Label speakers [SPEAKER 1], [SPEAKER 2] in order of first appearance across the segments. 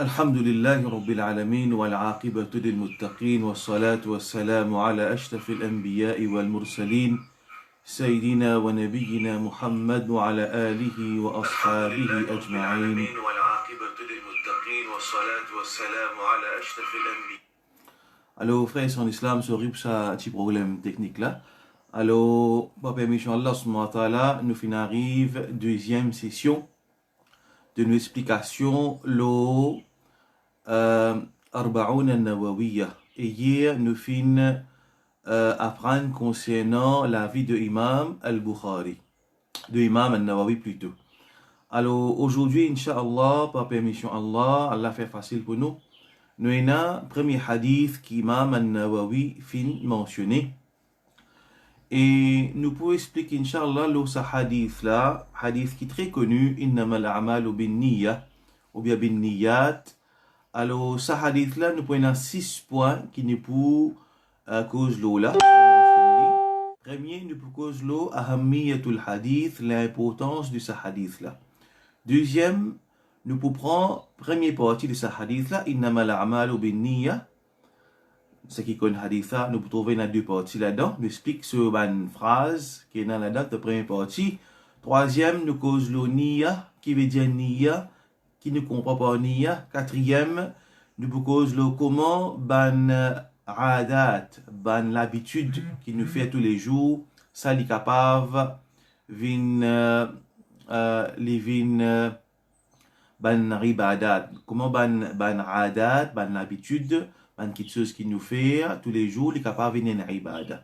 [SPEAKER 1] الحمد لله رب العالمين والعاقبة للمتقين والصلاة والسلام على أشرف الأنبياء والمرسلين سيدنا ونبينا محمد وعلى آله وأصحابه أجمعين والعاقبة للمتقين والصلاة والسلام على أشرف الأنبياء. Alors frères en islam, sorry pour ça petit problème technique là. Alors par permission Allah subhanahu wa ta'ala, nous fin arrive deuxième session de nos explications le Arba'oun al-Nawawiyya. Et hier, nous finissons apprendre concernant la vie de Imam al-Bukhari, de Imam al-Nawawi plutôt. Alors aujourd'hui, Inch'Allah, par permission Allah, Allah fait facile pour nous. Nous avons un premier hadith qu'Imam al-Nawawi fin mentionné. Et nous pouvons expliquer, Inch'Allah, ce hadith là, hadith qui est très connu, Innama al-a'malu bin niyya, ou bien bin niyyat. Alors, ce hadith là, nous prenons 6 points qui nous pour cause l'eau là. Premier, nous pour cause l'eau, ahammiyatul hadith, l'importance de ce hadith là. Deuxième, nous pour prendre première partie de ce hadith là, Innama al-a'malu bin niyya. Ce qui connaît hadith là, nous pouvons trouver dans deux parties là-dedans. Nous explique sur une phrase qui est dans la première partie. Troisième, nous cause l'eau niyya, qui veut dire niyya, qui ne comprend pas niya. Quatrième, nous propose le comment ban adat, ban l'habitude qui nous fait tous les jours, ça li capable vin li vin ban ribadat. Comment ban adat, ban l'habitude, ban quelque chose qui nous fait tous les jours, li capable vin ribada.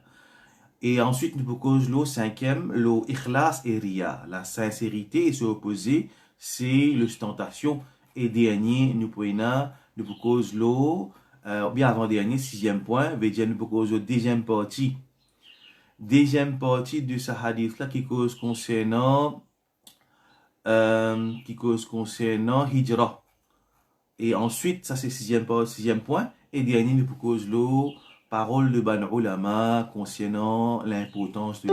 [SPEAKER 1] Et ensuite nous propose le cinquième, le ikhlas et riya, la sincérité et se opposer c'est l'ostentation. Et dernier, nous prenons, nous proposons l'eau, bien avant dernier, sixième point, veut dire nous proposons deuxième partie. Deuxième partie de ce hadith là qui cause concernant hijra. Et ensuite, ça c'est sixième point. Et dernier, nous proposons l'eau, parole de ban ulama concernant l'importance de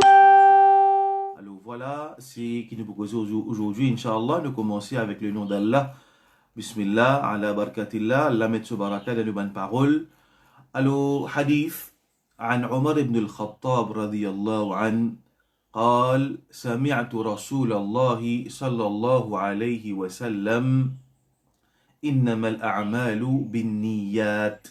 [SPEAKER 1] alors voilà, c'est qui nous propose aujourd'hui, Inch'Allah, nous commencer avec le nom d'Allah. Bismillah, ala barakatillah, Allah met ce baraka dans nos bonnes paroles. Alors, hadith, عن عمر بن الخطاب رضي الله عنه قال سمعت رسول الله صلى الله عليه وسلم إنما الأعمال بالنيات.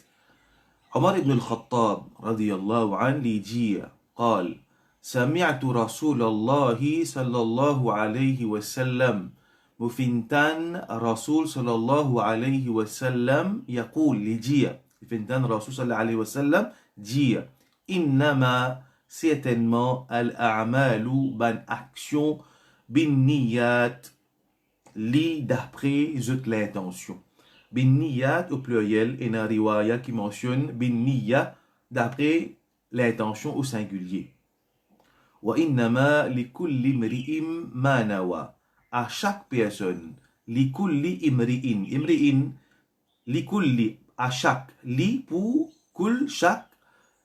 [SPEAKER 1] عمر بن الخطاب رضي الله عنه ليجي قال سمعت رسول الله صلى الله عليه وسلم مفنتان رسول صلى الله عليه وسلم يقول لجيا مفنتان رسول صلى الله عليه وسلم جيا إنما certainement الأعمال بان action بالنيات li d'après l'intention بالنيات au pluriel et une riwaya qui mentionne بالنية d'après l'intention au singulier. وإنما لكل امرئ ما نوى. À chaque personne, لكل امرئ, امرئ, لكل, à chaque, li pour, كل, chaque,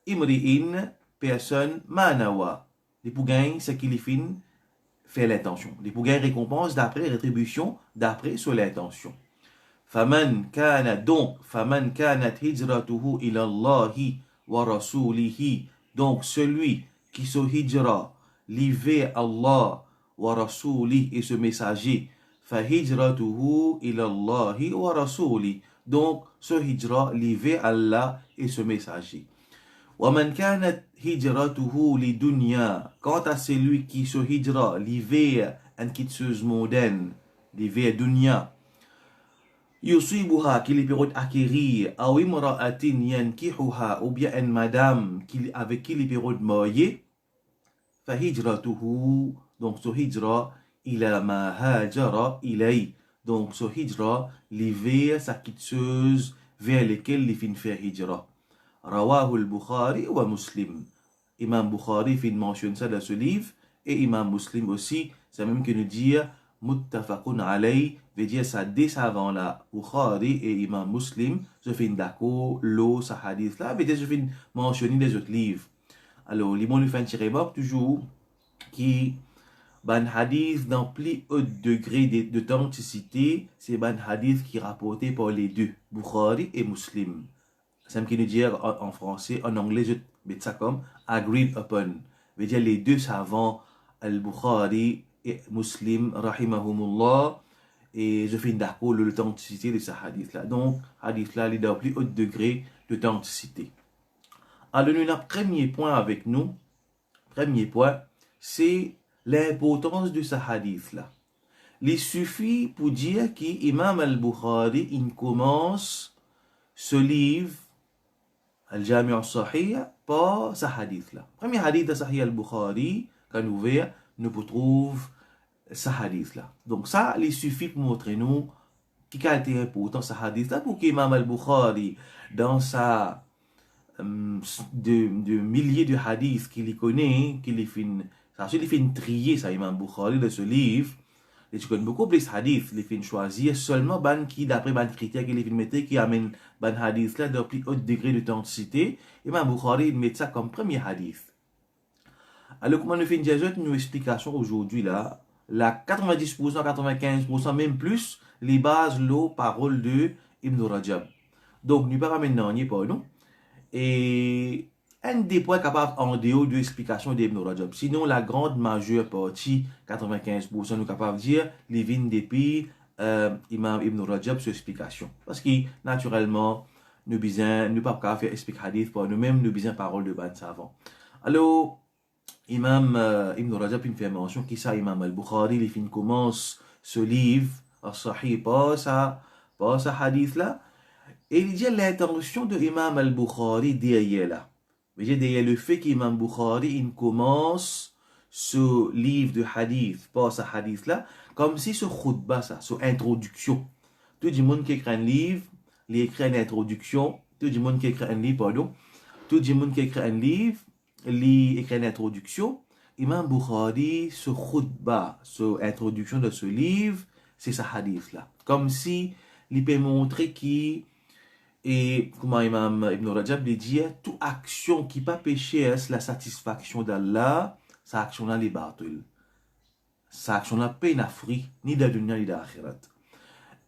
[SPEAKER 1] امرئ, personne, ما نوى. Les pour gagner ce qu'il fin fait l'intention. Les pour gagner récompense d'après, rétribution d'après sur l'intention. فمن كان donc, فمن كانت هجرته إلى الله ورسوله. Donc celui qui se hijra, livé Allah wa rasuli et ce messager, fa hijratuhu ila Allahi wa rasuli. Donc ce hijra, livé Allah et ce messager. Wa man kanat hijratuhu li dunya. Quant à celui qui se hijra, livé en quelque moderne, livé dunya, yusibuha qu'il peut acquérir, ou imra'atin yankihuha, ou bien une madame avec qui il peut marier, fa hijratuhu, donc ce hijra, ila ma hajara ilay, donc ce hijra, li vers sa quitteuse vers lesquelles il fin faire hijra. Rawahu al-Bukhari wa Muslim. Imam Bukhari fin mentionne ça dans ce livre, et Imam Muslim aussi, c'est même que nous dire muttafaqun alayh, veut dire ça dès avant là, Bukhari et Imam Muslim, je fin d'accord, l'eau, sa hadith là, veut dire je fin mentionner des autres livres. Alors, les mots nous font tirer toujours qui ban hadith dans plus haut degré d'authenticité, c'est ban hadith qui est rapporté par les deux, Bukhari et Muslim. C'est ce qui nous dit en français, en anglais, je mets ça comme agreed upon. Veut dire les deux savants, Al-Bukhari et Muslim, rahimahumullah, et je fais d'accord l'authenticité de ce hadith-là. Donc, hadith-là, il est dans plus haut degré d'authenticité. Alors, nous avons un premier point avec nous. Premier point, c'est l'importance de ce hadith-là. Il suffit pour dire qu'Imam al-Bukhari, il commence ce livre, Al-Jami' al-Sahih, par ce hadith-là. Premier hadith de Sahih al-Bukhari, quand nous voyons, nous trouvons ce hadith-là. Donc ça, il suffit pour montrer nous qui a été important ce hadith-là pour qu'Imam al-Bukhari, dans sa de milliers de hadiths qu'il connaît, qu'il fait une trier, ça, Imam Bukhari, de ce livre, et tu connais beaucoup plus hadiths, il fait choisir seulement ban qui, d'après ban critères qu'il fait mettre, qui amène ban hadith là, d'un plus haut degré d'authenticité, Imam Bukhari, il met ça comme premier hadith. Alors, comment nous fait une explication aujourd'hui là, la 90%, 95%, même plus, les bases, l'eau, parole de Ibn Rajab. Donc, nous pas maintenant, n'y pas, non? Et un des points capables en dehors de l'explication d'Ibn Rajab. Sinon, la grande majeure partie, 95%, nous sommes capables de dire, les vignes depuis Imam Ibn Rajab sur explication. Parce que, naturellement, nous ne pas faire expliquer hadith pour nous-mêmes, nous besoin parole de ban savant. Alors, Imam Ibn Rajab il fait mention qui ça, Imam al-Bukhari, il commence ce livre, As-Sahih, pas ça hadith-là. Et il dit l'intention de Imam al-Bukhari derrière là. Derrière le fait qu'Imam Bukhari il commence ce livre de hadith, pas ce hadith là, comme si ce khutbah, ça, ce introduction. Tout le monde qui écrit un livre, il écrit une introduction. Tout le monde qui écrit un livre, pardon. Tout le monde qui écrit un livre, il écrit une introduction. Imam Bukhari, ce khutbah, ce introduction de ce livre, c'est ce hadith là. Comme si il peut montrer qui et comment Imam Ibn Rajab dit, toute action qui pas péché est la satisfaction d'Allah, sa action là les batil. Sa action là peine afri, ni de dunya ni d'akhirat.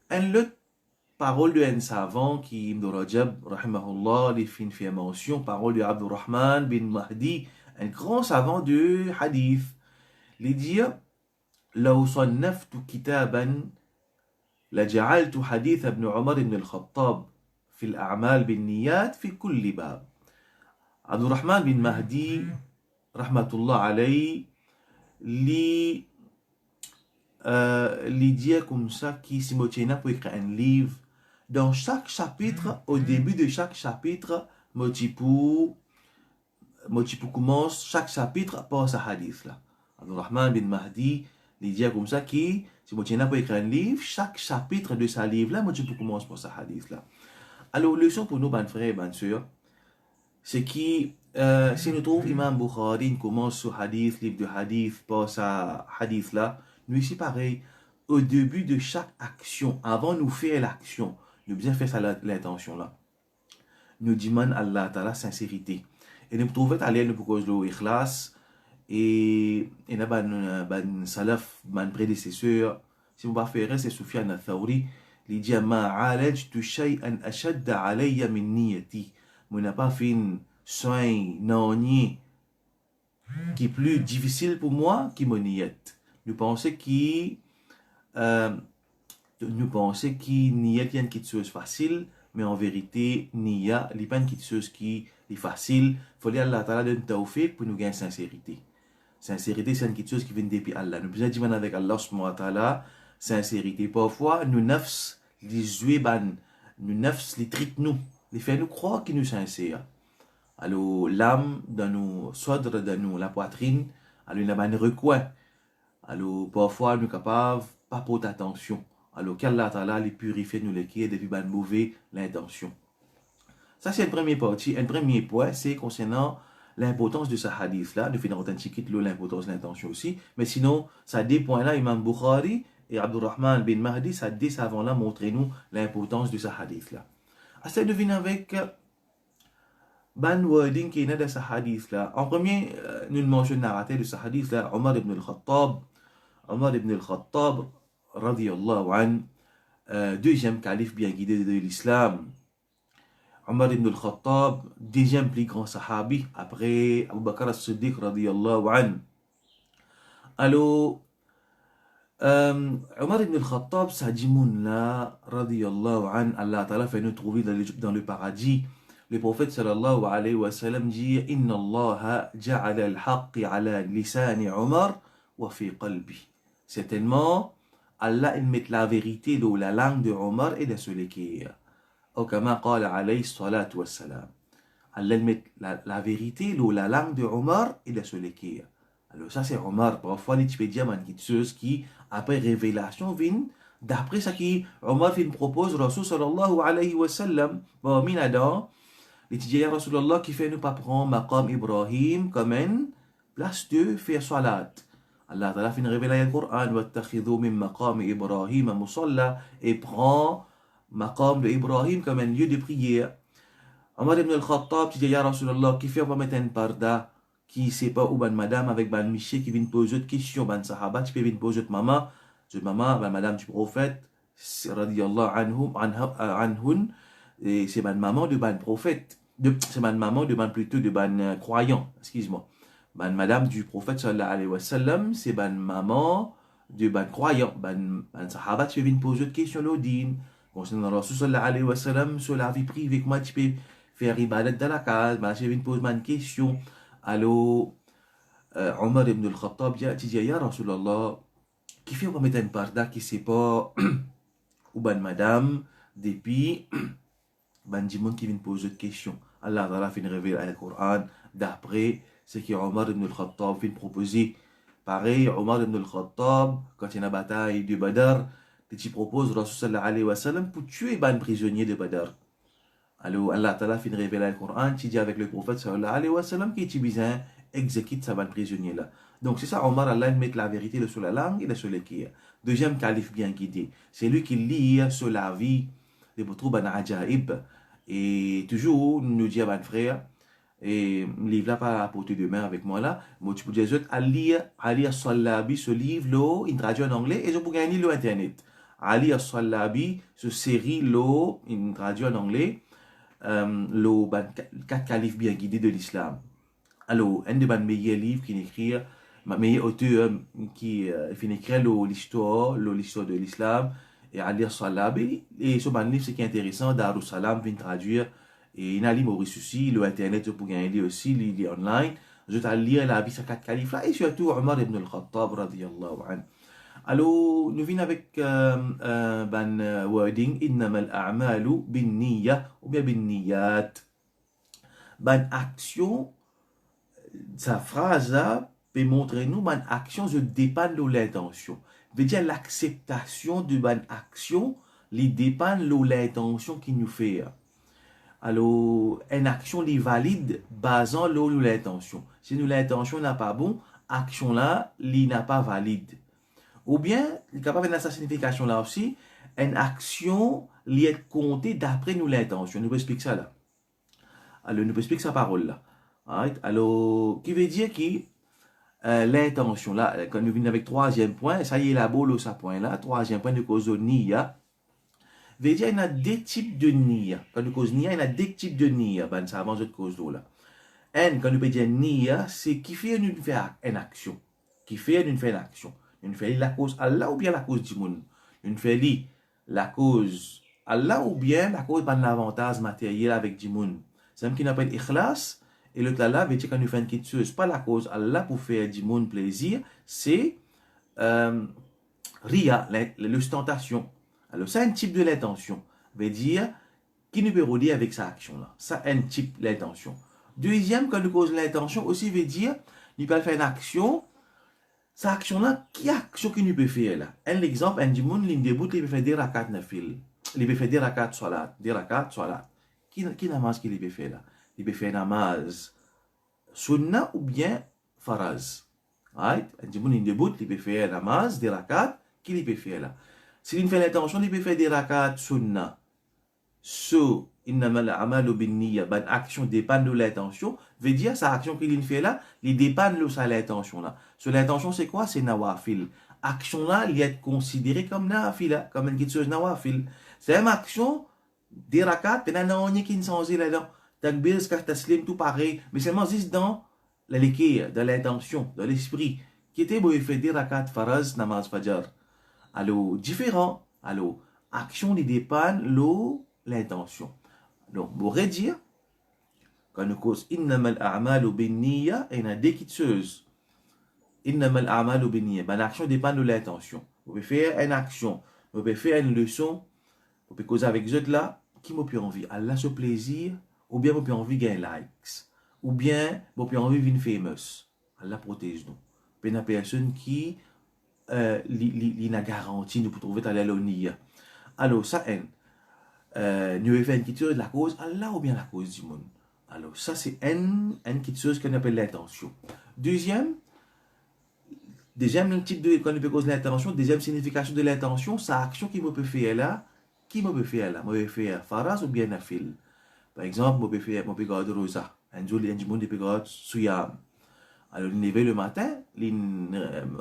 [SPEAKER 1] Un autre parole de un savant qui Ibn Rajab, rahimahullah, les fin fait mention, parole de Abdurrahman bin Mahdi, un grand savant de hadith. Il dit, لو صنفت كتابا لجعلت حديث ابن عمر بن الخطاب في الأعمال بالنيات في كل باب. عبد الرحمن بن مهدي رحمة الله عليه li dit comme ça qui se motive pour écrire un livre. Dans chaque chapitre, au début de chaque chapitre, Motipu commence chaque chapitre par ce hadith là. Abdurrahman bin Mahdi il dit comme ça qui se motive pour écrire un livre. Chaque chapitre de ce livre là, Motipu commence par ce hadith là. Alors, leçon pour nous, ban frères et ban sœurs, c'est que si nous trouvons Imam Bukhari, il commence ce hadith, livre de hadith, par ce hadith-là, nous ici pareil, au début de chaque action, avant de nous faire l'action, nous bien faire ça l'intention-là. Nous demandons à Allah Ta'ala sincérité. Et nous trouvons à l'aile pour cause de l'ikhlas, et nous avons ban salaf, ban prédécesseur, si vous ne pouvez pas faire, c'est Soufiane al-Thawri, il dit ma alajtu shay'an ashadda alayya min niyyati. Moi n'a pas fait un soin non qui est plus difficile pour moi que mon niyat. Nous pensons qu'il niyat est une chose facile, mais en vérité niyat n'est pas une chose qui est facile. Il faut dire Allah Ta'ala donne tawfiq pour nous gagner sincérité. Sincérité c'est une chose qui vient depuis Allah. Nous besoin dire avec Allah subhanahu wa ta'ala sincérité. Parfois nous nafs les zuéban, nous nafs les triques nous, les fait nous croire qu'ils nous sincères. Alors l'âme dans nous sodre dans nous la poitrine, alors il y a un recoin. Alors parfois nous capables pas porter attention. Alors qu'Allah Ta'ala les purifie nous les qui est depuis ban mauvais l'intention. Ça c'est une première partie, un premier point c'est concernant l'importance de ce hadith là, de faire authentique l'importance de l'intention aussi, mais sinon ça des points là Imam Bukhari et Abdurrahman bin Mahdi, ça dès avant là montrez-nous l'importance de ce hadith là. Assez de venir avec ban wording qui est dans ce hadith là. En premier, nous mentionnons narrateur de ce hadith là, Omar ibn al-Khattab, Omar ibn al-Khattab, radiyallahu an, deuxième calife bien guidé de l'islam. Omar ibn al-Khattab, deuxième plus grand sahabi après Abu Bakr as-Siddiq, radiyallahu an. Alors, Omar ibn al-Khattab, ça dit là, radiyallahu an, Allah Ta'ala fait nous trouver dans le paradis. Le prophète sallallahu alayhi wa sallam dit Inna Allah ja'ala al-haqqi ala lisani Omar wa fi qalbi. Certainement, Allah il met la vérité dans la langue de Omar et de celui qui est. Ou comme قال alayhi salatu wa salam. Allah il met la vérité dans la langue de Omar et de celui qui est. Alors ça c'est Omar. Parfois les tipédiens manquiteuses qui, après révélation, viennent d'après ça qui Omar fin propose Rasul sallallahu alayhi wa sallam. Bon, minadans. Les tidiens Rasulallah qui fait nous pas prendre maqam Ibrahim comme une place de faire salat. Allah Ta'ala fin révéler le Coran وَاتَّخِذُوا مِن مَقَامِ إِبْرَاهِيمَ مُصَلَّى et prend maqam de Ibrahim comme un lieu de prière. Omar ibn al-Khattab tidiens Rasulallah qui fait pas mettre un parda qui sait pas où ban madame avec ban miché qui vient poser d'autres questions ban sahaba qui vient poser d'autres maman ban madame du prophète radiyallahu anhun et c'est ban maman de ban prophète. C'est ma maman demande plutôt de ban croyant, excuse-moi. Ban madame du prophète sallallahu alayhi wa sallam, c'est ban maman de ban croyant. Ban sahaba, tu viens poser de questions l'odine. Concernant Rasul sallallahu alayhi wa sallam, sur la vie privée, comment tu peux faire ibadat dans la case, tu viens poser une question. Alors, Omar ibn al-Khattab dit, ya Rasulallah, qui fait pas mettre un parda qui sait pas, ou ban madame, depuis, ban dimon qui vient poser de questions. Allah Ta'ala fin révéler le Coran d'après ce que Omar ibn al-Khattab fin proposer. Pareil, Omar ibn al-Khattab, quand il y a une bataille de Badr, il propose Rasul sallallahu alayhi wa sallam pour tuer ban prisonnier de Badr. Alors Allah Ta'ala fin révéler le Coran, il dit avec le prophète sallallahu alayhi wa sallam qui besoin exécute sa ban prisonnier là. Donc c'est ça, Omar Allah met la vérité sur la langue et sur l'équerre. Deuxième calife bien guidé, c'est lui qui lit sur la vie de votre ban ajaib. Et toujours, nous dit à mon frère, et le livre là pas à portée de main avec moi là, moi tu peux dire à lire As-Salabi, ce livre là, il traduit en anglais, et je peux gagner le internet. Ali As-Salabi, ce série là, il traduit en anglais, le 4 califes bien guidés de l'islam. Alors, un de mes meilleurs livres qui écrit, ma meilleure auteur qui finit écrire l'histoire de l'islam, et Ali As-Salabi, et ce livre, ce qui est intéressant, Darussalam vient traduire, et il y a un Maurice aussi, le internet pour gagner aussi, il est online, je vais lire la vie de 4 califes là, et surtout Omar ibn al-Khattab, radiyallahu anhu. Alors, nous venons avec wording, innama al-a'malu bin niyya, ou bien bin niyyat. Ban action, sa phrase là, peut montrer nous, ban action, je dépend de l'intention. Veut dire l'acceptation de ban action, il dépend de l'intention qui nous fait. Alors, une action est valide basant l'intention. Si nous l'intention n'a pas bon, action là, il n'a pas valide. Ou bien, il est capable de sa signification là aussi, une action li est comptée d'après nous l'intention. Nous pouvons expliquer ça là. Alors, nous pouvons expliquer sa parole là. Right? Alors, qui veut dire que l'intention là, quand nous venons avec troisième point, ça y est la boule sa point là, troisième point de cause de niya. Veut dire, il y a deux types de niya. Quand nous cause niya, il y a deux types de niya. Ben, ça avance de cause d'eau là. Un, quand nous peut dire niya, c'est qui fait une action. Qui fait une action. Une fait la cause Allah ou bien la cause du monde. Une fait la cause Allah ou bien la cause d'un avantage matériel avec du monde. C'est un qui appelle ikhlas. Et le là veut dire quand nous faisons une chose, pas la cause Allah pour faire du monde plaisir, c'est ria, l'ostentation. Alors, ça, un type de l'intention veut dire qui nous peut relier avec sa action-là. Ça, un type de l'intention. Deuxième, quand nous cause l'intention, aussi veut dire, nous peut faire une action, sa action-là, qui action qu'il nous peut faire là. Un exemple, un dimoun, il débute, il peut faire des rakats nafil. Il peut faire des rakats salat. Qui namaz qu'il peut faire là? Il peut faire namaz sunna ou bien faraz. Right? Un dimoun, il débute, il peut faire namaz, des rakats, qu'il peut faire là. S'il fait l'intention, il peut faire des rakats sunna. So, innama al-amalu bin niyya, ban action dépend de l'intention, veut dire sa action qu'il fait là, il dépend de sa l'intention là. So, l'intention c'est quoi? C'est nawafil. action là, il est considéré comme nafila, comme une chose nawafil. C'est une action, des rakats, puis on a qui sont là-dedans. Takbir, skat, taslim, tout pareil, mais seulement juste dans la liquide, dans l'intention, dans l'esprit, qui était beau fait des rakats, faraz, namaz, fajr. Alors, différent, alors, action qui dépend l'intention. Donc, on pourrait dire, quand on cause innamal a'malu binniya, il y a des choses. Innamal a'malu binniya. Ben, l'action dépend de l'intention. Vous pouvez faire une action, vous pouvez faire une leçon, vous pouvez causer avec eux là, qui m'a pu envie, Allah ce plaisir, ou bien vous pouvez envie de gagner likes, ou bien vous pouvez envie de devenir famous. Allah protège nous. Puis, il y a personne qui n'a garantie nous pour trouver ta l'alonia. Alors, ça, nous avons fait une question de la cause, Allah ou bien la cause du monde. Alors, ça, c'est une petite chose qu'on appelle l'intention. Deuxième type de qu'on peut cause l'intention, deuxième signification de l'intention, c'est l'action qui me peut faire là, qui me peut faire là. Je peux faire faraz ou bien nafil. Par exemple, je peux garder rosa. Un jour, il y a un monde qui peut garder suyam. Alors, il lever le matin,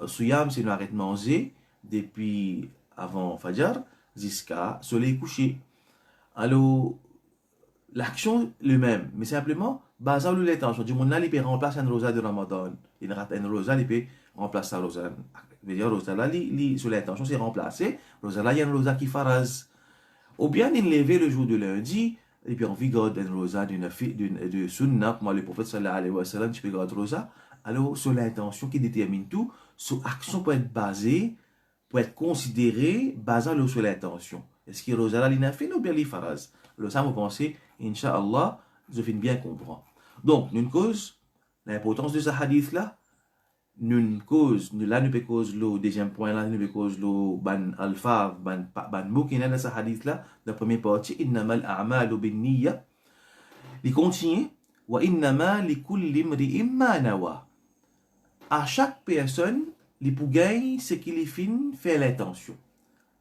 [SPEAKER 1] suyam, c'est nous arrête de manger depuis avant Fajr jusqu'à soleil couché. Alors, l'action le même, mais simplement basé sur l'intention. Du monde là, il peut remplacer un rosa de Ramadan. Il rate un rosa, il peut remplacer un rosa. C'est-à-dire, rosa là, sur l'intention, c'est remplacé. Rosa là, il y a un rosa qui faraz. Ou bien, il lever le jour de lundi, et puis on vit garder un rosa de sunnah, comme le prophète sallallahu alayhi wa sallam, tu peux garder rosa. Alors, sur l'intention qui détermine tout, sur l'action peut être basée, peut être considérée basée sur l'intention. Est-ce qu'il y a rosa là, l'inafil ou bien l'faraz? Alors, ça, vous pensez, Inch'Allah, je finis bien comprendre. Donc, une cause, l'importance de ce hadith-là, une cause, là, nous peut cause le deuxième point là, nous peut cause le ban alfa, ban mot qui est dans ce hadith-là, la première partie, innamal a'malu binniya. Il continue, wa innama li kulli imri'in ma nawa. À chaque personne, il peut gagner ce qu'il fait l'intention.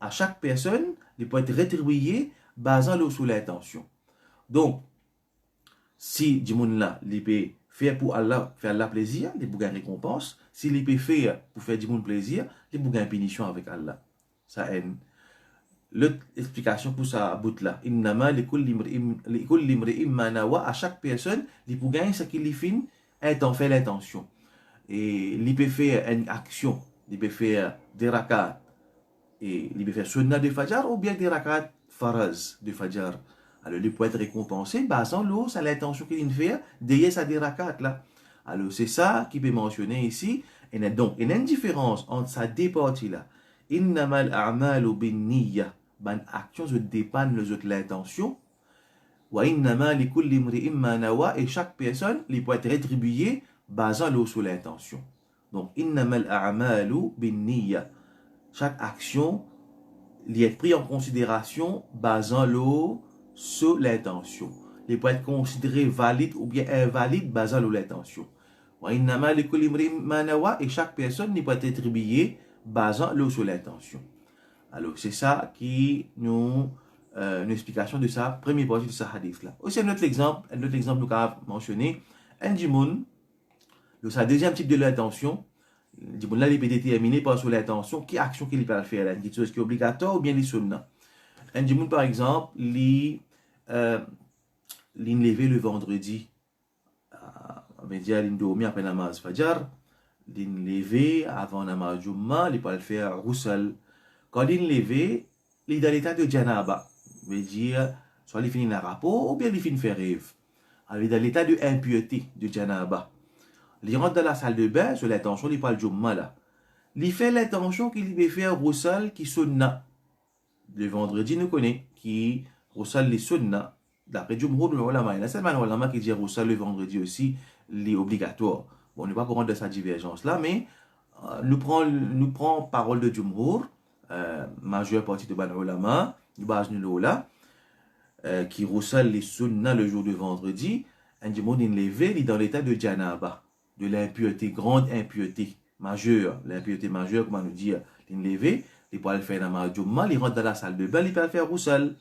[SPEAKER 1] À chaque personne, il peut être rétribué basant sur l'intention. Donc, si du monde là, il peut faire pour Allah, faire Allah plaisir, il peut gagner récompense. Si il peut faire pour faire du monde plaisir, il peut gagner punition avec Allah. Ça aide. L'autre explication pour ça bout là. Innama li kulli imri'in ma nawa. À chaque personne, il peut gagner ce qu'il fait étant fait l'intention. Et il peut faire une action, il peut faire des rakats, et il peut faire sunnah de Fajr ou bien des rakats faraz de Fajr. Alors, il peut être récompensé basant l'eau, c'est l'intention qu'il fait derrière sa des rakats là. Alors, c'est ça qui peut mentionner ici. Et donc, il y a une différence entre ces deux parties là. Innamal a'malu binniya. Ban action se dépend de l'intention. Wa innama li kulli imri'in ma nawa. Et chaque personne, il peut être rétribué basant l'eau sur l'intention. Donc, innamal a'malu binniya. Chaque action, il est pris en considération basant l'eau sur l'intention. Il peut être considéré valide ou bien invalide basant sur l'intention. Et chaque personne peut être attribuée basant l'eau sur l'intention. Alors, c'est ça qui nous une explication de ça, premier partie de ce hadith-là. Aussi, un autre exemple que a mentionné, un djimoun, sa deuxième type de l'intention, le djimoun là, il peut déterminer par sur l'intention, quelle action qu'il peut faire, là, une chose qui est obligatoire ou bien les sunnah. Un djimoun, par exemple, il lever le vendredi, on va dire, il dormir après namaz fajr, il lever avant namaz jumma, il peut le faire roussel. Quand il lever, il est dans l'état de janaba, on va dire, soit il finit un rapport ou bien il finit faire rêve. Alors, il est dans l'état de impureté de janaba. Il rentre dans la salle de bain, sur l'intention, il parle jumma là. Il fait l'intention qu'il va faire roussel qui sunna. Le vendredi, nous connaît, qui roussel les sunna. D'après Jumhur, il y a certains ulama qui disent roussel le vendredi aussi, il est obligatoire. Bon, on n'est pas pour rendre de sa divergence là, mais nous prenons parole de Jumhur, majeure partie de Ban ulama, du base nous là, qui roussel les sunna le jour de vendredi, un Jumhur il est dans l'état de janaba, de l'impureté, grande impureté majeure, l'impureté majeure, comment nous dire, il levé, il peut le faire dans la Jumma, il rentre dans la salle de bain, il peut le faire roussel.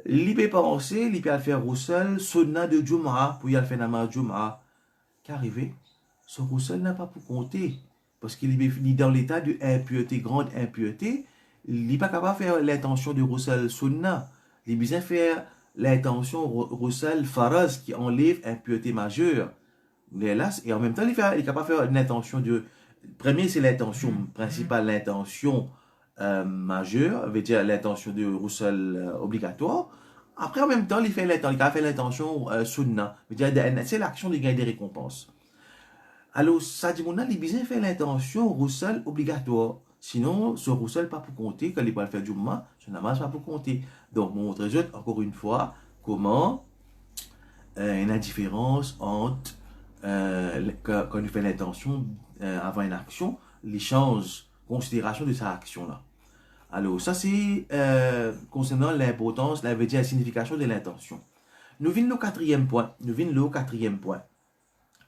[SPEAKER 1] Il peut penser, il peut le faire roussel, sunna de Jum'a, pour y aller faire dans la Jum'a. Qu'arrivé, ce roussel n'a pas pour compter. Parce qu'il est dans l'état de impureté, grande impureté, il n'est pas capable de faire l'intention de Roussel Sunna. Il est besoin de faire l'intention Roussel Faraz qui enlève impureté majeure. Et en même temps, il est capable de faire une intention de. Premier, c'est l'intention principale, l'intention majeure, veut dire l'intention de Roussel obligatoire. Après, en même temps, il a fait l'intention Sunna. Veut dire, c'est l'action de gagner des récompenses. Alors, ça dit, mon il besoin de faire l'intention Roussel obligatoire. Sinon, ce Roussel pas pour compter, quand il va le faire du moment, ce namaz pas pour compter. Donc, mon montre encore une fois comment il y a une différence entre quand il fait l'intention avant une action, l'échange, considération de sa action-là. Alors, ça c'est concernant l'importance, la signification de l'intention. Nous venons au quatrième point.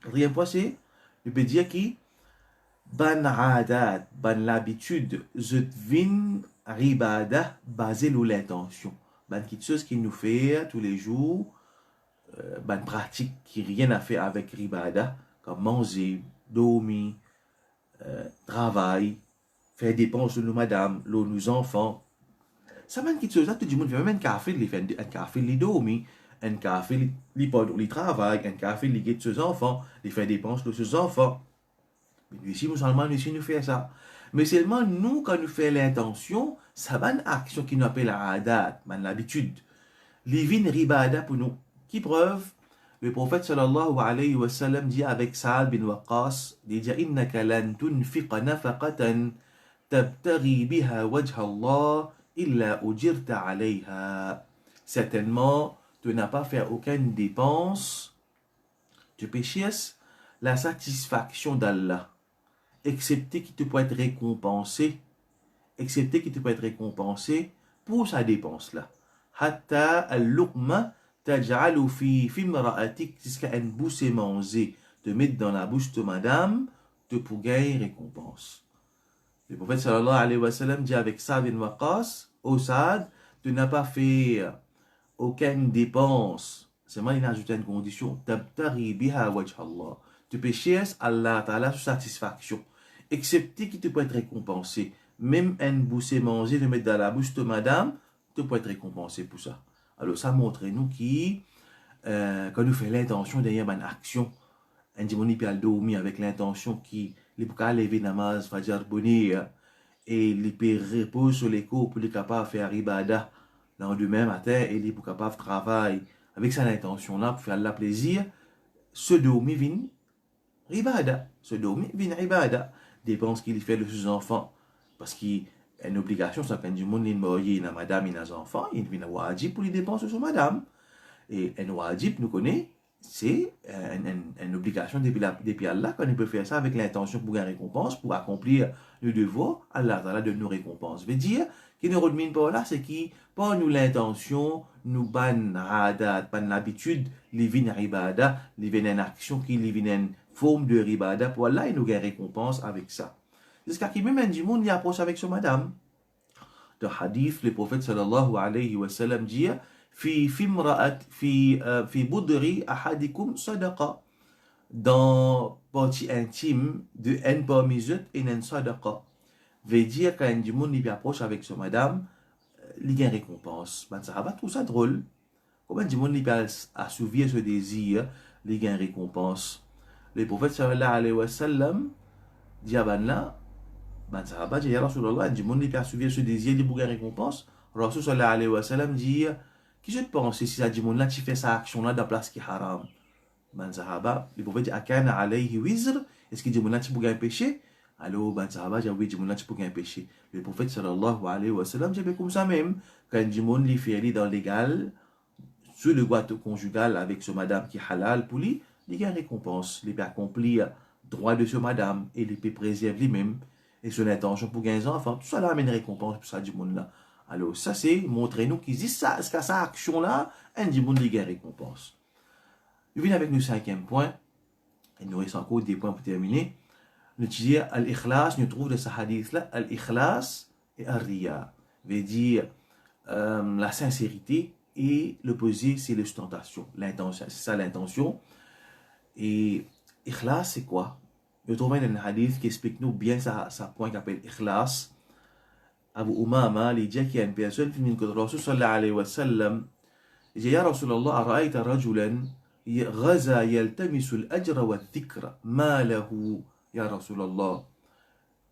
[SPEAKER 1] Quatrième point, c'est, je peux dire que ban adat, ban l'habitude, je vin ribada basé sur l'intention. Ban quelque chose qui nous fait tous les jours, ban pratique qui rien à faire avec ribada, comme manger, dormir, travail, faire dépenses de nos madame, nos enfants. Ça mène quelque chose, tout le monde fait même un café, un café, il dormir, un café, il travaille, un café, il guide ses enfants, il fait dépenses de ses enfants. Mais ici, musulmans, ici, nous faisons ça. Mais seulement nous, quand nous faisons l'intention, ça va une action qui nous appelle l'adat, l'habitude. Livin ribada pour nous. Qui preuve? Le prophète sallallahu alayhi wa sallam dit avec Sa'ad bin Waqqas, il dit innaka lan tunfiqa nafaqatan tabtaghi biha wajha Allah illa ujirta alayha. Certainement, tu n'as pas fait aucune dépense de péché, la satisfaction d'Allah, excepté qu'il te peut être récompensé, pour sa dépense là. Hatta al-luqma taj'alu fi imra'atik, jusqu'à une bouche mangée, te mettre dans la bouche de madame, te pour gagner récompense. Le prophète sallallahu alayhi wa sallam dit avec Sa'd bin Waqqas, ô Sa'd, tu n'as pas fait aucune dépense. Seulement il a ajouté une condition, tabtaghi biha wajha Allah. Tu peux chercher Allah Ta'ala sur satisfaction, excepté qu'il te peut être récompensé. Même une bouche mangée, de mettre dans la bouche de madame, te peut être récompensé pour ça. Alors ça montre nous qui, quand nous faisons l'intention derrière une action, un dimanche peut dormir avec l'intention qui, les peut lever namaz, fajr bonheur, et il peut reposer sur les cours pour être capable de faire ibada le lendemain matin, et il peut capable de travailler avec cette intention-là pour faire la plaisir, se dormir vient ibada, dépense qu'il fait de ses enfants, parce qu'il a une obligation, ça quand du monde il marié, il a madame, il a des enfants, il vient wajib pour les dépenses de son madame. Et un wajib, nous connaît, c'est une obligation depuis Allah, quand il peut faire ça avec l'intention pour gagner récompense, pour accomplir le devoir, Allah de nous récompense. Veut dire, qu'il ne redmine pas là, c'est qui, pas nous l'intention, nous ban adat, ban l'habitude, les vins ribada, les vins en action, qui les vins en forme de ribada, pour Allah, il nous gagne récompense avec ça. Jusqu'à qui même du monde, il approche avec son madame. Dans le hadith, le prophète sallallahu alayhi wa sallam dit, في امرأة في بدر أحدكم صدقة, dans partie intime de un parmi eux et une sadaqa, veut dire quand du monde il approche avec son madame, il gagne récompense. Ben ça va tout ça drôle. Comment du monde il peut assouvir ce désir, il gagne récompense. Le prophète sallallahu alayhi wa sallam dit à ben là, ben ça va dire ya Rasulallah, du monde il peut assouvir ce désir, il gagne récompense. Rasul sallallahu alayhi wa sallam dit, qui je pense si ça dit mon là tu fais sa action là dans la place qui est haram. Ben sahaba, le prophète dit akana alayhi wizr, est-ce qu'il dit mon là tu peux gagner péché? Alors ben sahaba dit oui, dit mon là tu peux gagner péché. Le prophète sallallahu alayhi wa sallam dit comme ça même, quand dit mon li fait dans légal sur le droit conjugal avec ce madame qui est halal pour lui, il gagne récompense, il peut accomplir droit de ce madame et il peut préserver lui-même et son intention pour gagner des enfants, tout ça là amène récompense pour ça du monde là. Alors, ça, c'est montrer nous qu'ils disent ça, est-ce qu'à sa action-là, un du monde gagne récompense. Je viens avec nous cinquième point, et nous reste encore des points pour terminer. Nous disons, al-ikhlas, nous trouvons de ce hadith-là, al-ikhlas et al-riya. Veut dire la sincérité et l'opposé, c'est l'ostentation. L'intention, c'est ça l'intention. Et ikhlas, c'est quoi? nous trouvons un hadith qui explique nous bien ça point qui appelle ikhlas. Abu Umama, il dit qu'il y a une personne qui dit que le Rasul sallallahu alayhi wa sallam, il dit, Ya Rasulallah, ara'ayta rajulan ghaza yaltamisu al-ajra wa dhikra, ma lahu, Ya Rasulallah.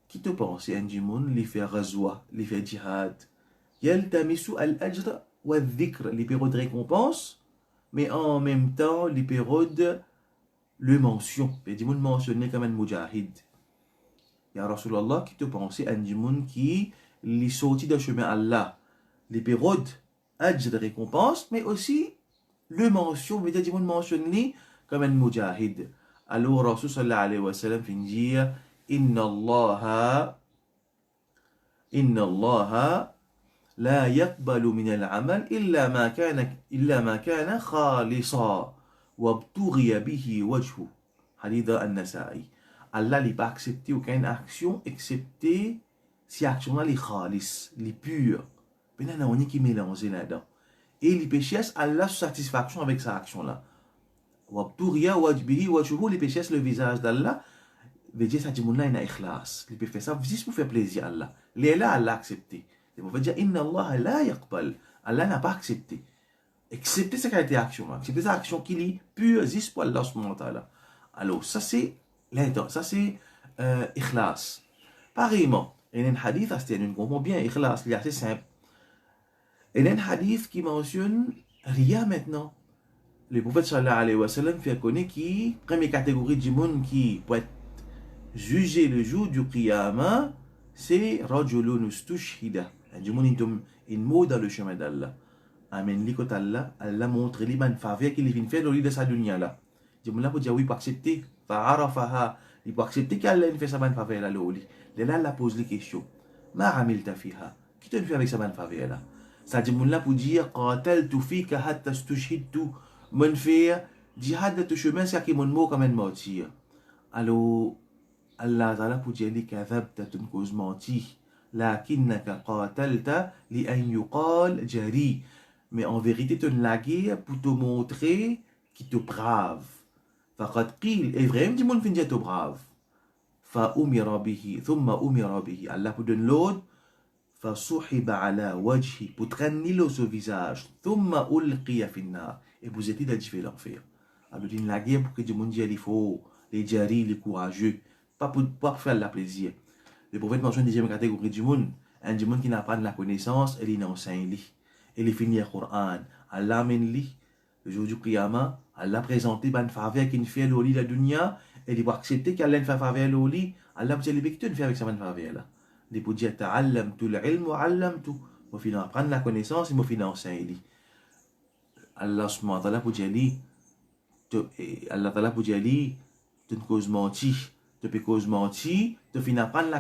[SPEAKER 1] Qui te pense, un djimoun, il fait ghazwa, il fait jihad, yaltamisu al-ajra wa dhikra, les périodes de récompense, mais en même temps, les périodes le mention. Les djimoun mentionné comme un mujahid. Ya Rasulallah, qui te pense, un djimoun qui les sorties d'un chemin Allah, les périodes, ajr de récompense, mais aussi le mention, veut dire du monde mentionné comme un mujahid. Alors, Rasul sallallahu alayhi wa sallam fin dire, Inna Allah la yaqbalu min al-amal illa ma kana khalisa wa abtughiya bihi wajhu. Hadith an-Nasa'i. Allah n'a pas accepté aucune action excepté si l'action est khalis, les pure. Maintenant, on est qui mélangé là-dedans. Et les péchés, Allah satisfaction avec sa action-là. Wabturiya wajbihi wajhuhu, les péchés, le visage d'Allah, veut dire ça dit mon là il a ikhlas. Il peut faire ça juste pour faire plaisir à Allah. Les là, Allah a accepté. Il veut dire inna Allah la yaqbal. Allah n'a pas accepté. Accepter sa qualité d'action. Accepter sa action qui est pure juste pour Allah subhanahu wa ta'ala. Alors, ça c'est l'intention, ça c'est ikhlas. Pareillement, il y a un hadith, on comprend bien, ikhlas, il est assez simple. Il y a un hadith qui mentionne Riya maintenant. Le prophète sallallahu alayhi wa sallam fait connaître qui, première catégorie du monde qui peut être jugé le jour du Qiyamah, c'est Rajulun ustushhida. Du monde il meurt dans le chemin d'Allah. Amen. Likot Allah, Allah montre les bonnes faveurs qu'il vient faire dans le de sa dunya là. Du monde là pour dire oui, pour accepter. Fa'arafaha. Il peut accepter qu'Allah fait sa bonne faveur là. Là, Allah pose les questions. Ma amilta fiha. Qui te fait avec sa bonne faveur là? Ça dit mon là pour dire qataltu fika hatta stushhidtu. Mon fait jihad de ton chemin c'est qui mon mot comme un martyr. Alors Allah ta'ala pour dire li kadhabta ton cause menti. Lakinnaka qatalta li an yuqal jari. Mais en vérité tu l'as guerre pour te montrer qu'il te brave. Faqad qil et vraiment dit mon fin dire te brave. فأمر به ثم أمر به Allah pour donner l'ordre فصحب على وجهه pour traîner le ce visage ثم ألقي في النار et vous êtes dans différents l'enfer. Alors il la guerre pour que du monde dise il faut les jari les courageux pas pour faire la plaisir. Le prophète mentionne deuxième catégorie du monde, un du monde qui n'a pas de la connaissance et il enseigne lui et il finit le Coran. Allah amène lui le jour du Qiyamah, Allah présente une faveur qu'il fait au lit de la dunya. Et il va accepter qu'Allah fait faveur au lit. Allah vous a l'habitude de faire avec sa bonne faveur là. Il peut dire ta'allamtu al-ilm wa 'allamtu. Moi finis apprendre la connaissance et moi finis enseigner. Allah subhanahu wa ta'ala pour dire lui Allah ta'ala pour dire lui tu ne causes menti, tu peux cause menti, tu finis apprendre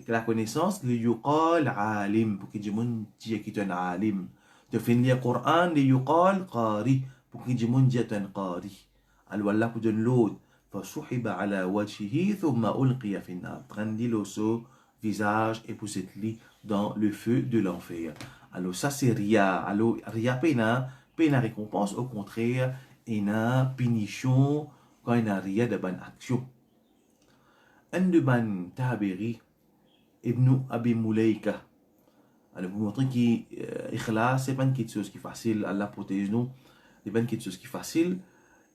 [SPEAKER 1] la connaissance li yuqal alim pour que du monde dise qu'il est un alim. Tu finis le Coran li yuqal qari pour que du monde dise qu'il est un qari. Alors Allah pour donner l'autre فصحب على وجهه ثم ألقي في النار. Prendre le visage et pousser dans le feu de l'enfer. Alors ça c'est Ria. Alors Ria pena récompense, au contraire, il y a punition quand il y a Ria de bonne action. Un de ban Taberi, Ibn Abi Mulaika. Alors vous montrez qu'ikhlas, c'est pas une chose qui est facile, Allah protège nous, c'est pas une chose qui est facile.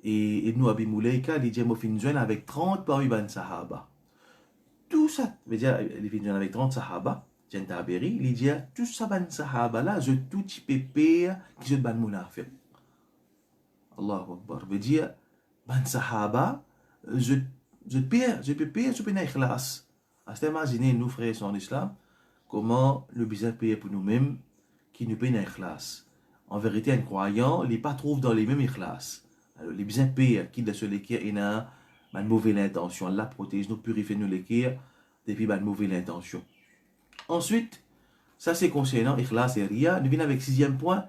[SPEAKER 1] Et Ibn Abi Mulaika, il dit, moi, fin jeune avec 30 parmi les Sahaba. Tout ça, veut dire, il fin jeune avec 30 Sahaba, Jan Taberi, il dit, tout ça, les Sahaba là, je tout petit pépé qui sont ban munafiq. Allahu Akbar. Veut dire, les Sahaba, je pépé, je peux ikhlas. À ce imaginer, nous, frères en islam, comment le bizarre paye pour nous-mêmes, qui nous paye ikhlas. En vérité, un croyant, il n'est pas trouvé dans les mêmes ikhlas. Alors, les bien pires qui de ce l'équerre, il a une mauvaise intention. Allah protège nous, purifie nous l'équerre depuis une mauvaise intention. Ensuite, ça c'est concernant Ikhlas et Ria. Nous venons avec sixième point,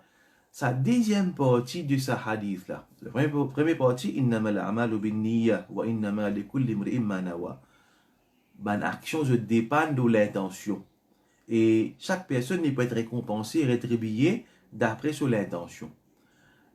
[SPEAKER 1] sa deuxième partie de sa hadith là. La première partie, innama al-a'malu bin-niyya wa innama likulli imri'in ma nawa. Bonne action se dépend de l'intention. Et chaque personne peut être récompensée et rétribuée d'après son intention.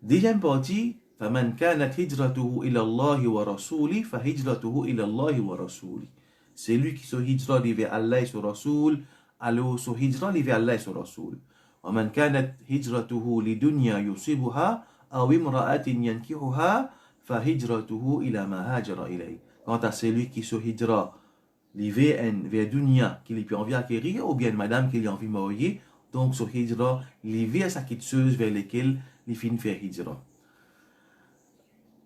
[SPEAKER 1] Deuxième partie, فَمَنْ كَانَتْ هِجْرَتُهُ إِلَى اللَّهِ وَرَسُولِهِ فَهِجْرَتُهُ إِلَى اللَّهِ وَرَسُولِهِ. C'est lui qui se hijra vers Allah et son Rasoul, alors se hijra vers Allah et son Rasoul. وَمَنْ كَانَتْ هِجْرَتُهُ لِدُنْيَا يُصِيبُهَا أَوْ امْرَأَةٍ يَنْكِحُهَا فَهِجْرَتُهُ إِلَى مَا هَاجَرَ إِلَيْهِ. Quant à celui qui se hijra vers dunya qu'il lui envie acquérir, ou bien madame qui lui envie marier, donc se hijra vers sa quitteuse vers lesquelles il finit faire hijra.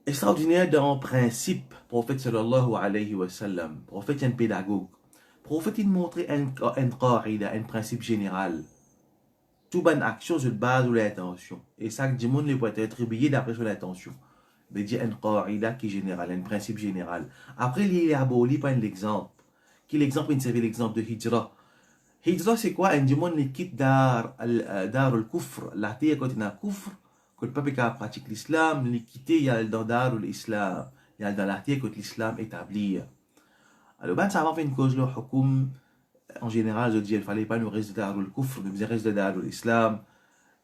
[SPEAKER 1] Extraordinaire dans principe, prophète sallallahu alayhi wa sallam, prophète est un pédagogue. Prophète il montrait un qaida, un principe général. Toute bonne action se base sur l'intention. Et ça, du monde peut être attribué d'après son intention. Mais dire un qaida qui est général, un principe général. Après, il est aboli par l'exemple. Qui l'exemple, il servait l'exemple de hijra. Hijra, c'est quoi? Un monde qui quitte dar al-kufr, la terre quand il y a kufr, que le peuple qui pratique l'islam, il quitte, il y a dans dar l'islam, il y a dans la terre que l'islam établi. Alors, ben, ça va faire une cause, le hukum, en général, je dis, il ne fallait pas nous rester de dar al-kufr, nous devons rester de dar l'islam.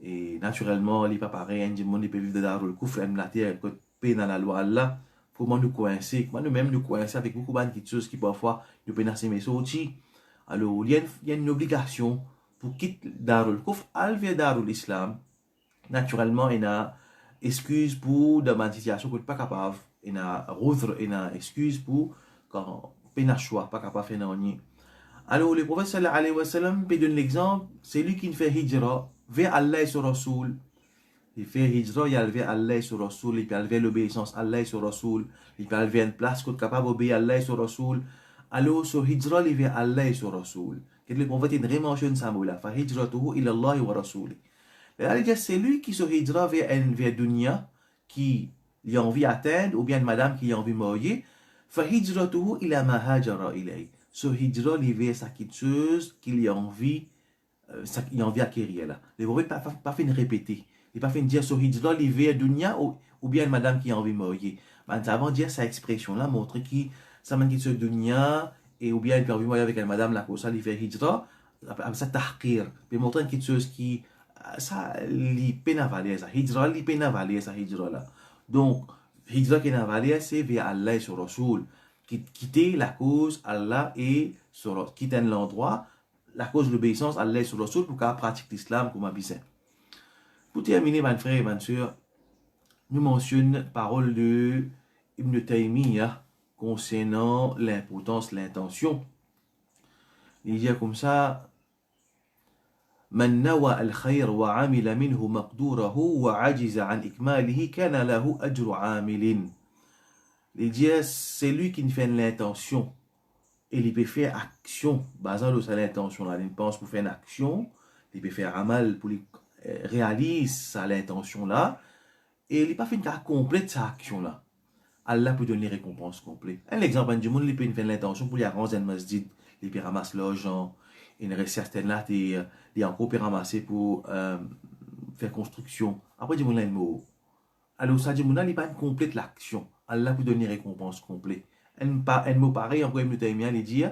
[SPEAKER 1] Et naturellement, il n'est pas pareil, un monde qui peut vivre de dar al-kufr, la terre que paix dans la loi Allah. Comment nous coincer, comment nous-mêmes nous coincer avec beaucoup de choses qui parfois nous pénacent mes sorties. Alors, il y a une obligation pour quitter Darul Kufr, aller vers Darul Islam. Naturellement, il y a excuse pour dans une situation qu'on n'est pas capable. Il y a roudre, il y a excuse pour quand on n'a choix, pas capable de faire rien. Alors, le prophète sallallahu alayhi wa sallam peut donner l'exemple, c'est lui qui fait hijra vers Allah et son Rasoul. Il fait hijra, il vers Allah et son Rasoul, il peut vers l'obéissance à Allah et son Rasoul, il peut vers une place qu'on est capable d'obéir à Allah et son Rasoul. Alors, ce hijra, il vers Allah et son Rasoul. Quand le prophète il rementionne ça, il fa hijratuhu ila Allah wa Rasouli. C'est lui qui se hijra vers dunya, qui il a envie d'atteindre, ou bien madame qui a envie de marier. Fa hijratuhu ila ma hajara ilay. Ce hijra, il vers sa quitteuse qu'il a envie d'acquérir là. Le prophète pas fait une répéter. Il n'a pas fait dire sur hijra, il vers dunya, ou bien madame qui a envie de marier. Ben, avant de dire sa expression-là, montrer qui ça m'a dit ce dunya, et ou bien il peut envie de marier avec une madame, la cause, il fait hijra, ça tahqir. Puis montrer quelque chose qui, ça, il peine à valer, ça. Hijra, il peine à valer, ça, hijra là. Donc, hijra qui est à valer, c'est vers Allah et son Rasoul. Quitter la cause, Allah et son Rasoul. Quitter l'endroit, la cause de l'obéissance, Allah et son Rasoul, pour qu'on pratique l'islam comme un Pour terminer, mes frères et mes sœurs, nous mentionnons parole de Ibn Taymiyyah concernant l'importance, l'intention. Il dit comme ça: من نوى الخير وعمل منه مقدوره وعجز عن إكماله كان له أجر عامل. Il dit c'est lui qui fait l'intention et il peut faire action basant sur l'intention. Il pense pour faire une action, il peut faire amal pour réaliser sa l'intention là et il n'est pas fait qu'à compléter sa action là. Allah peut donner récompense complète. Un exemple, du monde il peut faire l'intention pour y arranger un masjid, il peut ramasser l'argent, il reste certaines là il encore peut ramasser pour faire construction. Après du monde là il mot. Alors ça du monde là il pas complète l'action. Allah peut donner récompense complète. Un mot pareil encore Ibn Taymiyyah il dit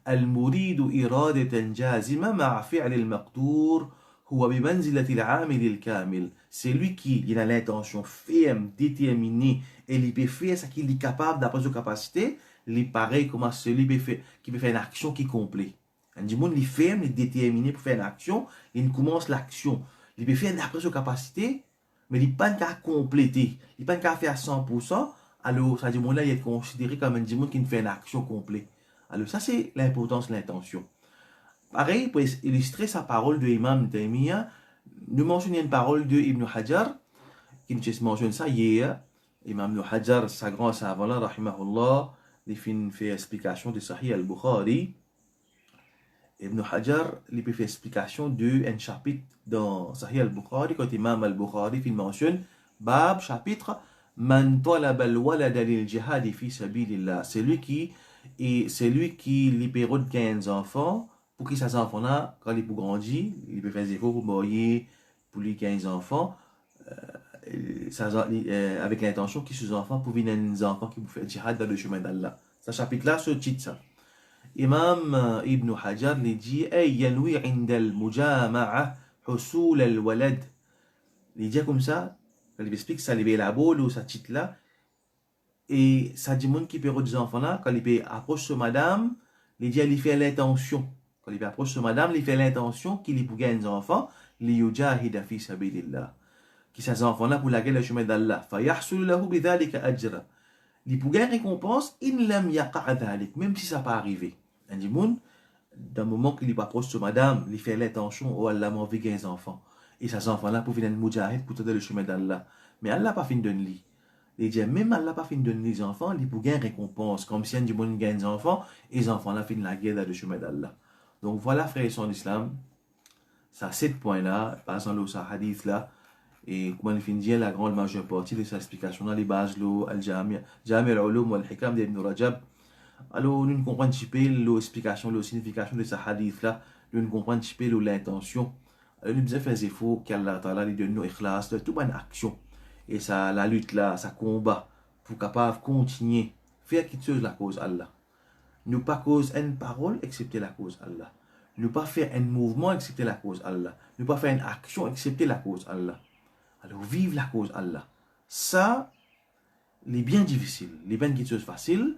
[SPEAKER 1] المريد إرادة جازمة مع فعل المقدور هو بمنزلة العامل الكامل. C'est lui qui a l'intention ferme, déterminée, et il peut faire ce qu'il est capable d'après ses capacités. Il est pareil comme celui qui peut faire une action qui est complète. Du monde, il est ferme, il est déterminé pour faire une action, il commence l'action. Il peut faire d'après ses capacités, mais il n'est pas qu'à compléter. Il n'est pas qu'à faire à 100%. Alors, ça dit, là, il est considéré comme un monde qui fait une action complète. Alors, ça, c'est l'importance de l'intention. Pareil, pour illustrer sa parole de Imam Taymiyyah, nous mentionnons une parole de Ibn Hajar, qui nous mentionne ça hier. Imam Ibn Hajar, sa grand savant là, rahimahullah, il fait explication de Sahih al-Bukhari. Ibn Hajar, il fait explication d'un chapitre dans Sahih al-Bukhari, quand Imam al-Bukhari mentionne, Bab, chapitre, Man talaba al-walada lil jihadi fi sabilillah. C'est lui qui libère de 15 enfants, pour que ces enfants-là, quand ils peuvent grandir, ils peuvent faire des efforts pour marier, pour les 15 enfants, avec l'intention que ces enfants pour venir des enfants qui peuvent faire jihad dans le chemin d'Allah. Ce chapitre-là, ce titre, ça. Imam Ibn Hajar lui dit yanwi inda al-mujama'a husul al-walad. Il dit comme ça, quand il explique ça, il est là-bas, ou ça titre là, et ça dit monde qui peut des enfants là, quand il peut approche de madame, il dit, il fait l'intention. Quand il approche de madame, il fait l'intention qu'il pour gagner des enfants, li yujahida fi sabilillah. Qui ces enfants là pour la guerre le chemin d'Allah. Fa yahsul lahu bidhalika ajra. Il pour gagner récompense, in lam yaqa' dhalik, même si ça pas arrivé. Un dit monde, d'un moment qu'il approche de madame, il fait l'intention, oh Allah m'a envie gagner des enfants. Et ces enfants là pour venir mujahid pour te donner le chemin d'Allah. Mais Allah pas fini de lui. Il dit, même Allah pas fini de donner les enfants, il pour gagner récompense. Comme si un du monde gagne des enfants, et les enfants là finissent la guerre dans le chemin d'Allah. Donc voilà, frères et sœurs d'Islam, ça 7 points là, par exemple, ce hadith là, et comment il finit la grande majeure partie de sa explication dans les bases, Al-Jami' al-Ulum wal-Hikam d'Ibn Rajab. Alors, nous comprenons un petit peu l'explication, la signification de ce hadith là, nous comprenons un petit peu l'intention. Nous devons faire des efforts qu'Allah Ta'ala lui donne nos ikhlas, de toute bonne action. Et ça, la lutte là, ça combat pour capable continuer faire quelque chose la cause Allah. Ne pas cause une parole excepté la cause Allah. Ne pas faire un mouvement excepté la cause Allah. Ne pas faire une action excepté la cause Allah. Alors vive la cause Allah. Ça, les bien difficile. Les bien quelque chose facile.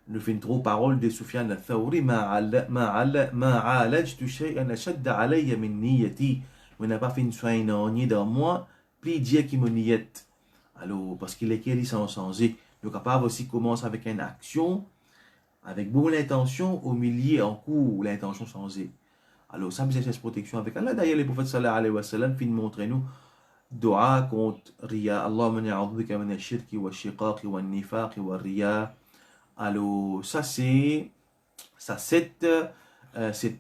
[SPEAKER 1] Nous faisons trop parole de Sufyan al-Thawri. Ma alajtu shay'an ashadda alayya min niyati. On n'a pas fait une soin ni dans moi. Plus dire qui me niyette. Alors, parce qu'il est qu'ils sont changés. Nous capable aussi commencer avec une action, avec bonne intention, au milieu, en cours, l'intention changée. Alors, ça, c'est cette protection avec Allah. D'ailleurs, les prophètes sallallahu alayhi wa sallam finissent montrer nous dua contre Riya. Allahumma na'udhubika min ash-shirki wa shiqaqi wa nifaqi wa riya. Alors, ça, c'est 7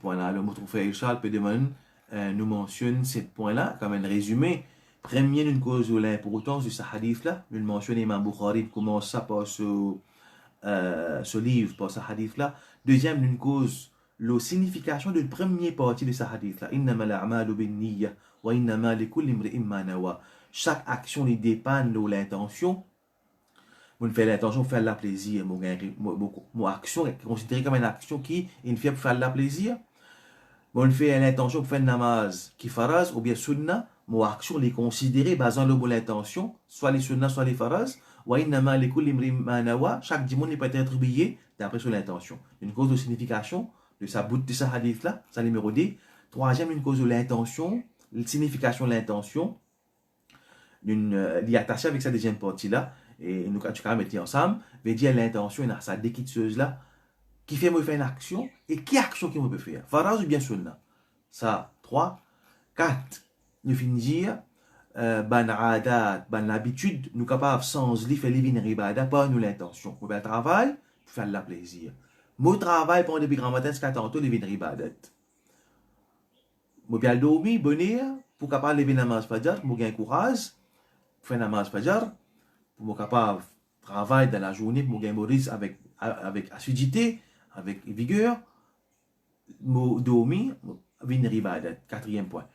[SPEAKER 1] points-là. Alors, notre frère Charles Pedeman nous mentionne 7 points-là, comme un résumé. Premier, une cause de l'importance de ce hadith-là. Nous mentionnons Imam Bukhari commence ça par ce livre, par ce hadith-là. Deuxième, une cause, la signification de la première partie de ce hadith-là. Innama l'a'malu bin niyya wa innama likulli imri'in ma nawa. Chaque action il dépend de l'intention. Vous faites l'intention de faire la plaisir. Mon action est considérée comme une action qui est fait pour faire la plaisir. Vous faites l'intention de faire une namaz qui faraz ou bien sunna. Mon action est considérée basant le mot l'intention, soit les sunnah, soit les faraz. Wa innama likulli imri'in ma nawa. Chaque dimanche peut être attribué d'après son intention. Une cause de signification de sa bout de ce hadith-là, ça numéro 2. Troisième, une cause de l'intention, la signification de l'intention. Il est attaché avec sa deuxième partie-là. Et nous, quand tu as mettre ensemble, veut dire l'intention, ça déquitteuse là, qui fait me faire une action, et quelle action qui me peut faire? Faraz ou bien sunna? Ça, 3. 4. Nous finissons dire, ban adat, ban l'habitude, nous capables sans li faire livin ribada, pas nous l'intention. Nous faire travail, pour faire la plaisir. Mon travail pendant depuis grand matin, c'est tantôt livin ribadat. Nous bien dormir, bonheur, pour capable lever namaz fajr, nous gain courage, pour faire namaz fajr, pour être capable de travailler dans la journée, pour gagner Maurice avec assiduité, avec vigueur, dormir, venir ibadat. 4e point.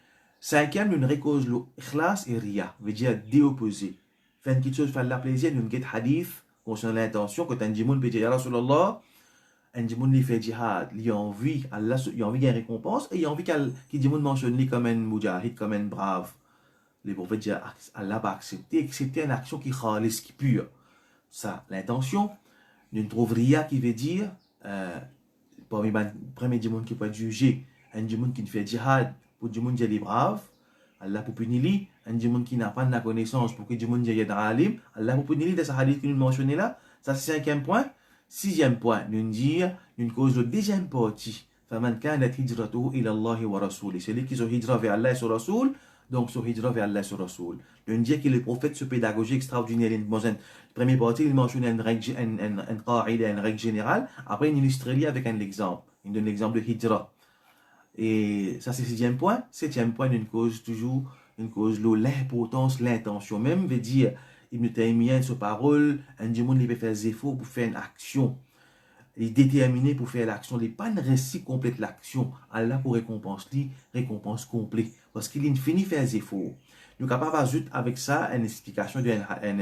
[SPEAKER 1] 5e, une récause l'ikhlas et riya, veut dire deux opposés. Faire quelque chose, faire la plaisir, nous avons hadith concernant l'intention, quand un djimoun peut dire, Ya Rasulallah, un djimoun lui fait jihad, il a envie, Allah, il a envie d'une récompense, et il a envie qu'il djimoun mentionne lui comme un mujahid, comme un brave. Les prophètes disent, Allah va accepter une action qui est khalis, qui est pure. Ça, l'intention, une trouve riya qui veut dire, parmi les premiers djimoun qui peut être jugé, un djimoun qui fait jihad, pour le djimoun qui est brave, Allah pour punir lui, un djimoun qui n'a pas de connaissance, pour que le djimoun qui est alim, Allah pour punir lui, dans ce hadith que nous mentionnons là, ça c'est 5e point. 6e point, nous dire, une cause de deuxième partie, فَمَنْ كَانَتْ هِجْرَتُهُ إِلَى اللَّهِ وَرَسُولِهِ. C'est lui qui sont hijra vers Allah et son Rasoul, donc son hijra vers Allah et son Rasoul. Nous dire que le prophète, ce pédagogie extraordinaire, dans une première partie, il mentionne une règle générale, après il illustre avec un exemple. Il donne l'exemple de hijra. Et ça c'est 6e point. 7e point, une cause toujours, une cause l'importance, l'intention même, veut dire, Ibn Taymiyyah, sa parole, un djimoun qui peut faire des efforts pour faire une action. Il est déterminé pour faire l'action. Il n'est pas une récit complète l'action. Allah pour récompense complète. Parce qu'il est fini faire des efforts. Nous sommes capables d'ajouter avec ça une explication d'un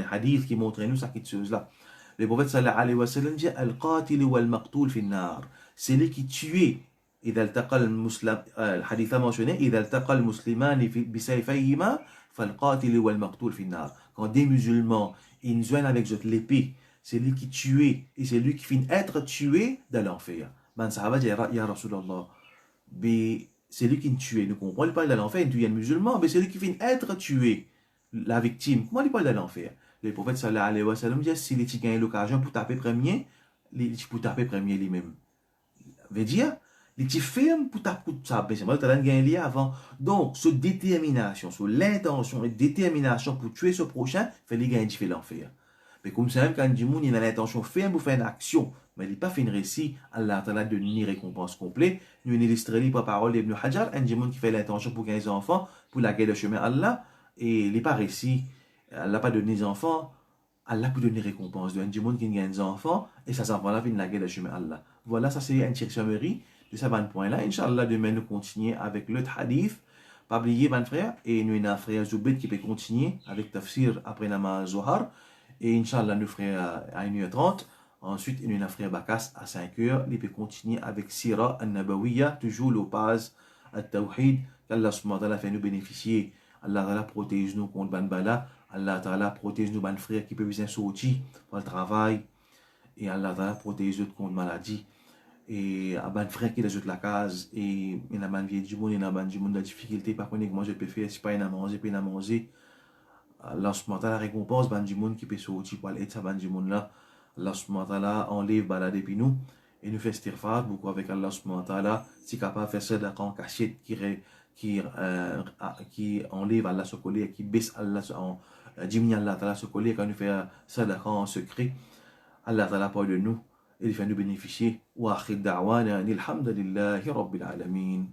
[SPEAKER 1] hadith qui montre nous cette chose-là. Le prophète sallallahu alayhi wa sallam dit Al-qatil wal-maqtul fi an-nar. C'est lui qui tue. إذا التقى المسلم الحديث mentionné إذا التقى المسلمان بسيفيهما فالقاتل والمقتول في النار. quand des musulmans, ils joignent avec l'épée, c'est lui qui tuait, et c'est lui qui finit être tué dans l'enfer. Ben, ça va dire, ya Rasulallah, mais c'est lui qui tuait. Nous comprenons, il parle de l'enfer, il tue un musulman, mais c'est lui qui finit être tué, la victime. Comment il parle de l'enfer? Le prophète sallallahu alayhi wa sallam dit, si les gens gagnent l'occasion pour taper premier, les pour taper premier lui-même. Veut dire, les petits films pour taper ça, c'est moi, tu as gagné avant. Donc, ce détermination, sur l'intention et détermination pour tuer ce prochain, fait les gagner fait l'enfer. Mais comme ça, quand du monde, il a l'intention ferme pour faire une action, mais il n'a pas fait une récit, Allah Ta'ala de ni récompense complète. Nous, on illustre par parole d'Ibn Hajar, un monde qui fait l'intention pour gagner des enfants, pour la guerre de chemin Allah, et il n'est pas récit, Allah n'a pas donné des enfants, Allah peut donner récompense de un monde qui gagne des enfants, et ça s'en va la vie de la guerre de chemin Allah. Voilà, ça c'est une petite summary de ce point-là. Inch'Allah, demain, nous continuons avec l'autre hadith. Pas oublier, mon frère, et nous avons un frère Zoubid qui peut continuer avec tafsir après Nama Zohar. Et Inch'Allah, nous ferons à 1h30. Ensuite, nous avons un frère Bakas à 5h. Il peut continuer avec Sira al-Nabawiya, toujours l'opaz al-Tawhid. Qu'Allah subhanahu wa ta'ala fait nous bénéficier. Allah ta'ala protège nous contre ban bala. Allah ta'ala protège nous, ban frères qui peuvent sortir pour le travail. Et Allah ta'ala protège nous contre maladie. Et à ban frère qui est dans la case. Et il y a ban vieux du monde, il y a ban du monde de difficulté. Par contre, moi je peux faire, si pas il y a manger, puis il y a manger. Allah subhanahu wa ta'ala récompense ban du monde qui peut sortir pour aller aider ban du monde là. Allah subhanahu wa ta'ala enlève balade depuis nous. Et nous fait stirfat beaucoup avec Allah subhanahu wa ta'ala. Si capable de faire ça en cachette qui enlève Allah ce collier, qui baisse Allah en diminue Allah ta'ala ce collier quand nous fait ça en secret. Allah ta'ala parle de nous et il fait nous bénéficier. Wa akhir da'wana alhamdulillahi rabbil alamin.